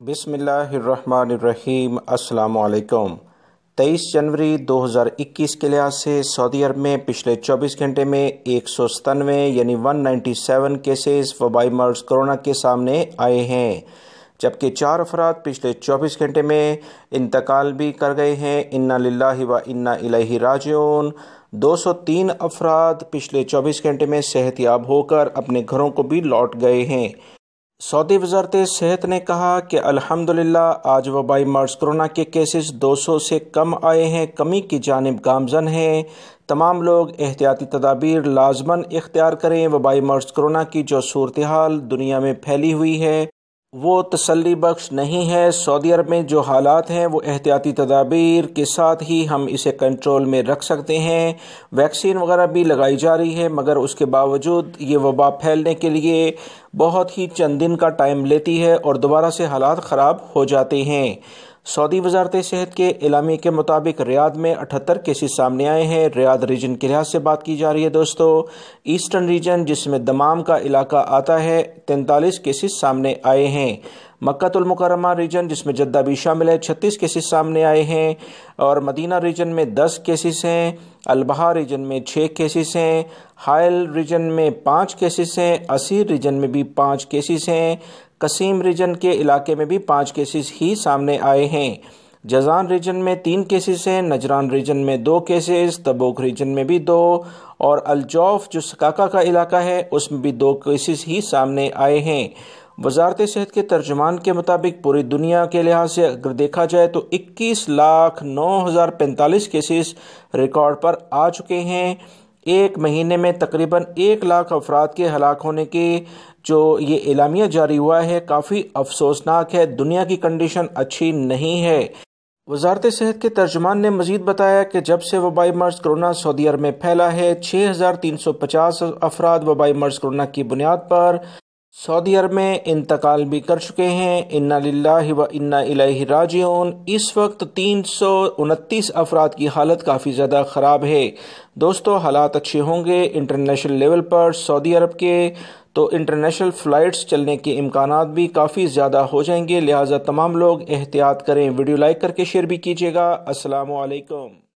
बिस्मिल्लाहिर्रहमानिर्रहीम। अस्सलाम वालेकुम। 23 जनवरी 2021 के लिहाज से सऊदी अरब में पिछले 24 घंटे में 197 यानी 197 केसेस वबाई मर्ज कोरोना के सामने आए हैं, जबकि 4 अफराद पिछले 24 घंटे में इंतकाल भी कर गए हैं। इन्ना लिल्लाहि व इन्ना इलैहि राजिऊन। 203 अफराद पिछले 24 घंटे में सेहतयाब होकर अपने घरों को भी लौट गए हैं। सऊदी वज़ारत सेहत ने कहा कि अल्हम्दुलिल्लाह आज वबाई मर्ज कोरोना के केसेस 200 से कम आए हैं, कमी की जानिब गामज़न हैं। तमाम लोग एहतियाती तदाबीर लाजमन इख्तियार करें। वबाई मर्ज कोरोना की जो सूरत हाल दुनिया में फैली हुई है वो तसल्ली बख्श नहीं है। सऊदी अरब में जो हालात हैं वो एहतियाती तदाबीर के साथ ही हम इसे कंट्रोल में रख सकते हैं। वैक्सीन वगैरह भी लगाई जा रही है, मगर उसके बावजूद ये वबा फैलने के लिए बहुत ही चंद दिन का टाइम लेती है और दोबारा से हालात ख़राब हो जाते हैं। सऊदी वज़ारत सेहत के एलामी के मुताबिक रियाद में 78 केसेस सामने आए हैं। रियाद रीजन के लिहाज से बात की जा रही है दोस्तों। ईस्टर्न रीजन जिसमें दमाम का इलाका आता है 43 केसेस सामने आए हैं। मक्कातुल मुकर्रमा रीजन जिसमें जद्दा भी शामिल है 36 केसेस सामने आए हैं और मदीना रीजन में 10 केसेस हैं। अलबहा रीजन में 6 केसेस हैं। हाइल रीजन में 5 केसेस हैं। असीर रीजन में भी 5 केसेस हैं। कसीम रीजन के इलाके में भी 5 केसेस ही सामने आए हैं। जज़ान रीजन में 3 केसेस हैं। नजरान रीजन में 2 केसेस। तबूक रीजन में भी 2 और अलजौफ जो सकाका का इलाका है उसमें भी 2 केसेस ही सामने आए हैं। वज़ारत सेहत के तर्जुमान के मुताबिक पूरी दुनिया के लिहाज से अगर देखा जाए तो 21,09,045 केसेस रिकॉर्ड पर आ चुके हैं। एक महीने में तकरीबन 1 लाख अफराद के हलाक होने की जो ये एलामिया जारी हुआ है काफ़ी अफसोसनाक है। दुनिया की कंडीशन अच्छी नहीं है। वज़ारत सेहत के तर्जुमान ने मज़ीद बताया कि जब से वबाई मर्ज कोरोना सऊदी अरब में फैला है 6,350 अफराद वबाई मर्ज कोरोना की बुनियाद पर सऊदी अरब में इंतकाल भी कर चुके हैं। इन्ना लिल्लाहि व इन्ना इलैहि राजिऊन। इस वक्त 329 अफराद की हालत काफ़ी ज़्यादा ख़राब है। दोस्तों हालात अच्छे होंगे इंटरनेशनल लेवल पर सऊदी अरब के तो इंटरनेशनल फ़्लाइट्स चलने के इम्कानात भी काफ़ी ज़्यादा हो जाएंगे, लिहाजा तमाम लोग एहतियात करें। वीडियो लाइक करके शेयर भी कीजिएगा। अस्सलामु अलैकुम।